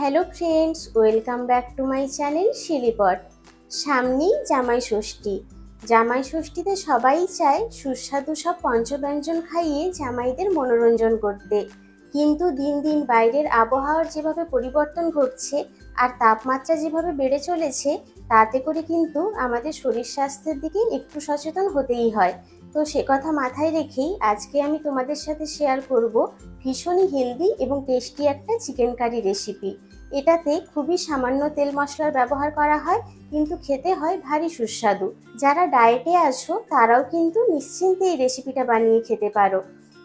Hello friends, welcome back to my channel শিলিপট। সামনেই জামাই ষষ্ঠী। জামাই ষষ্ঠীতে সবাই চায় সুস্বাদু সব পঞ্চব্যঞ্জন খাইয়ে জামাইদের মনোরঞ্জন করতে, কিন্তু দিন দিন বাইরের আবহাওয়ার যেভাবে পরিবর্তন ঘটছে আর তাপমাত্রা যেভাবে বেড়ে চলেছে, তাতে করে কিন্তু আমাদের শরীর স্বাস্থ্যের দিকে একটু সচেতন হতেই হয়। তো সে কথা মাথায় রেখেই আজকে আমি তোমাদের সাথে শেয়ার করব ভীষণই হেলদি এবং টেস্টি একটা চিকেন কারি রেসিপি। এটাতে খুবই সামান্য তেল মশলার ব্যবহার করা হয়, কিন্তু খেতে হয় ভারী সুস্বাদু। যারা ডায়েটে আছো তারাও কিন্তু নিশ্চিন্তে এই রেসিপিটা বানিয়ে খেতে পারো।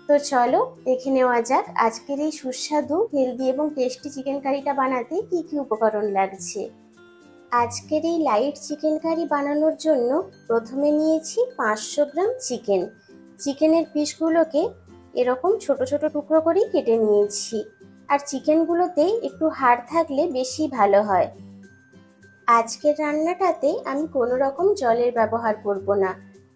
তো চলো দেখে নেওয়া যাক আজকের এই সুস্বাদু হেলদি এবং টেস্টি চিকেন কারিটা বানাতে কি কি উপকরণ লাগছে। আজকের এই লাইট চিকেন কারি বানানোর জন্য প্রথমে নিয়েছি 500 গ্রাম চিকেন। চিকেনের পিসগুলোকে এরকম ছোট ছোট টুকরো করেই কেটে নিয়েছি, আর চিকেনগুলোতে একটু হাড় থাকলে বেশি ভালো হয়। আজকের রান্নাটাতে আমি কোনো রকম জলের ব্যবহার করব না,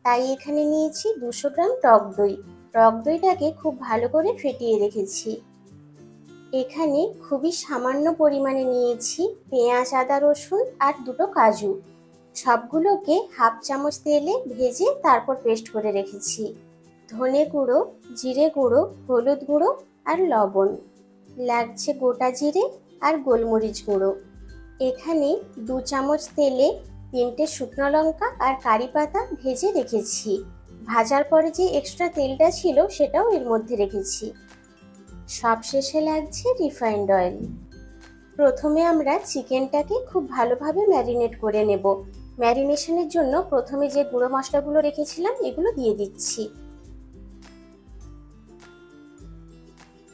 তাই এখানে নিয়েছি 200 গ্রাম টক দই। টক দইটাকে খুব ভালো করে ফেটিয়ে রেখেছি। এখানে খুবই সামান্য পরিমাণে নিয়েছি পেঁয়াজ, আদা, রসুন আর দুটো কাজু। সবগুলোকে হাফ চামচ তেলে ভেজে তারপর পেস্ট করে রেখেছি। ধনে গুঁড়ো, জিরে গুঁড়ো, হলুদ গুঁড়ো আর লবণ লাগছে, গোটা জিরে আর গোলমরিচ গুঁড়ো। এখানে 2 চামচ তেলে 3টে শুকনো লঙ্কা আর কারি পাতা ভেজে রেখেছি। ভাজার পরে যে এক্সট্রা তেলটা ছিল সেটাও এর মধ্যে রেখেছি। সবশেষে লাগছে রিফাইন্ড অয়েল। প্রথমে আমরা চিকেনটাকে খুব ভালোভাবে ম্যারিনেট করে নেব। ম্যারিনেশনের জন্য প্রথমে যে গুঁড়ো মশলাগুলো রেখেছিলাম এগুলো দিয়ে দিচ্ছি।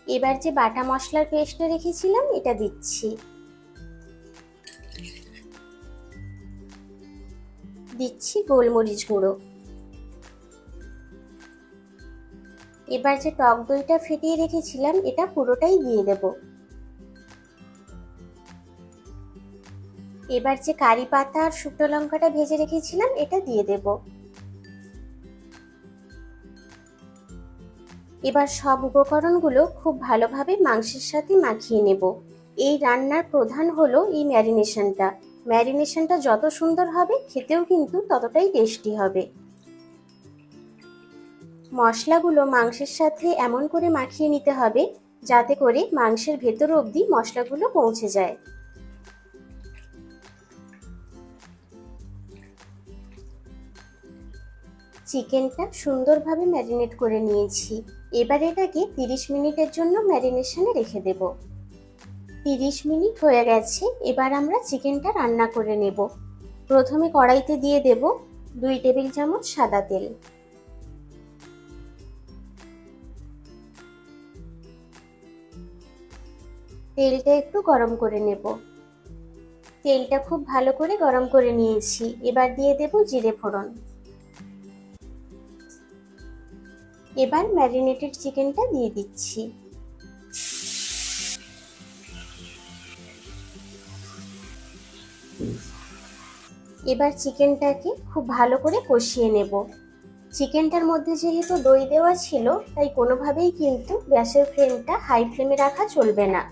এবার যে বাটা মশলার পেস্টটা রেখেছিলাম এটা দিচ্ছি। দিচ্ছি গোলমরিচ গুঁড়ো। এবার যে টক দইটা ফেটিয়ে রেখেছিলাম এটা পুরোটাই দিয়ে দেব। এবার যে কারি পাতা আর শুকনো লঙ্কাটা ভেজে রেখেছিলাম এটা দিয়ে দেব। এবার সব উপকরণগুলো খুব ভালোভাবে মাংসের সাথে মাখিয়ে নেব। এই রান্নার প্রধান হলো এই ম্যারিনেশনটা। ম্যারিনেশনটা যত সুন্দর হবে খেতেও কিন্তু ততটাই টেস্টি হবে। মশলাগুলো মাংসের সাথে এমন করে মাখিয়ে নিতে হবে যাতে করে মাংসের ভেতর অবধি মশলাগুলো পৌঁছে যায়। চিকেনটা সুন্দরভাবে ম্যারিনেট করে নিয়েছি। এবার এটাকে 30 মিনিটের জন্য ম্যারিনেশনে রেখে দেব। 30 মিনিট হয়ে গেছে, এবার আমরা চিকেনটা রান্না করে নেব। প্রথমে কড়াইতে দিয়ে দেব 2 টেবিল চামচ সাদা তেল। তেলটা একটু গরম করে নেব। তেলটা খুব ভালো করে গরম করে নিয়েছি। এবার দিয়ে দেব জিরে ফোড়ন। এবার ম্যারিনেটেড চিকেনটা দিয়ে দিচ্ছি। এবার চিকেনটাকে খুব ভালো করে কষিয়ে নেব। চিকেনটার মধ্যে যেহেতু দই দেওয়া ছিল তাই কোনোভাবেই কিন্তু গ্যাসের ফ্লেমটা হাই ফ্লেমে রাখা চলবে না।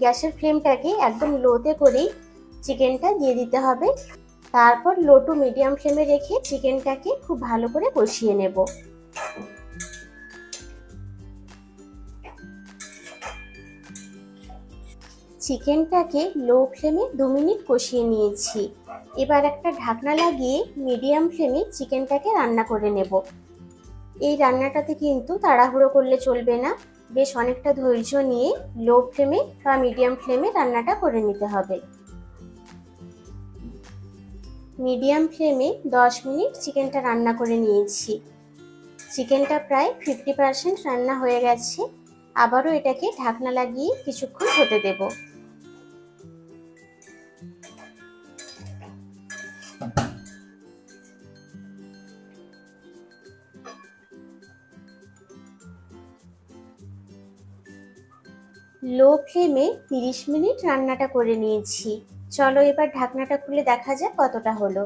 গ্যাসের ফ্লেমটাকে একদম লোতে করেই চিকেনটা দিয়ে দিতে হবে। তারপর লো টু মিডিয়াম ফ্লেমে রেখে চিকেনটাকে খুব ভালো করে কষিয়ে নেব। চিকেনটাকে লো ফ্লেমে 2 মিনিট কষিয়ে নিয়েছি। এবার একটা ঢাকনা লাগিয়ে মিডিয়াম ফ্লেমে চিকেনটাকে রান্না করে নেব। এই রান্নাটাতে কিন্তু তাড়াহুড়ো করলে চলবে না, বেশ অনেকটা ধৈর্য নিয়ে লো ফ্লেমে বা মিডিয়াম ফ্লেমে রান্নাটা করে নিতে হবে। মিডিয়াম ফ্লেমে 10 মিনিট চিকেনটা রান্না করে নিয়েছি। চিকেনটা প্রায় 50% রান্না হয়ে গেছে। আবারও এটাকে ঢাকনা লাগিয়ে কিছুক্ষণ হতে দেব। লো ফ্লেমে 30 মিনিট রান্নাটা করে নিয়েছি। চলো এবার ঢাকনাটা খুলে দেখা যাক কতটা হলো।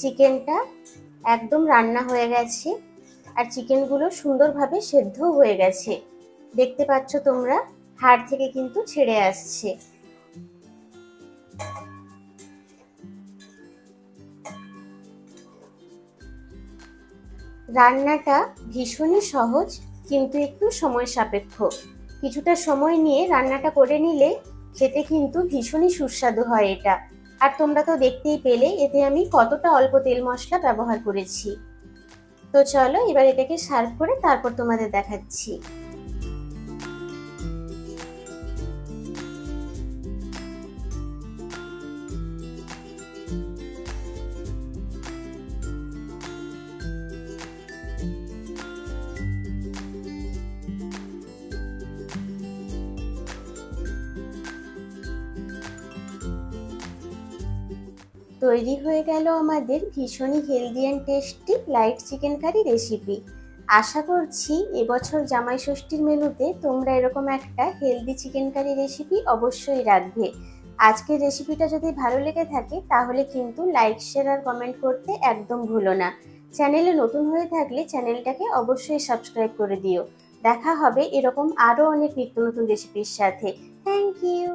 চিকেনটা একদম রান্না হয়ে গেছে আর চিকেনগুলো সুন্দরভাবে সেদ্ধও হয়ে গেছে। দেখতে পাচ্ছ তোমরা, হাড় থেকে কিন্তু ছেড়ে আসছে। রান্নাটা ভীষণই সহজ, কিন্তু একটু সময় সাপেক্ষ। কিছুটা সময় নিয়ে রান্নাটা করে নিলে খেতে কিন্তু ভীষণই সুস্বাদু হয় এটা। আর তোমরা তো দেখতেই পেলে এতে আমি কতটা অল্প তেল মশলা ব্যবহার করেছি। তো চলো এবার এটাকে সার্ভ করে তারপর তোমাদের দেখাচ্ছি। তৈরি হয়ে গেল আমাদের ভীষণই healthy and tasty light chicken curry recipe. আশা করছি এবছর জামাই ষষ্ঠীর মেনুতে তোমরা এরকম একটা হেলদি চিকেন কারি রেসিপি অবশ্যই রাখবে। আজকের রেসিপিটা যদি ভালো লেগে থাকে তাহলে কিন্তু লাইক, শেয়ার আর কমেন্ট করতে একদম ভুলো না। চ্যানেলে নতুন হয়ে থাকলে চ্যানেলটাকে অবশ্যই সাবস্ক্রাইব করে দিও। দেখা হবে এরকম আরও অনেক নিত্য নতুন রেসিপির সাথে। Thank you.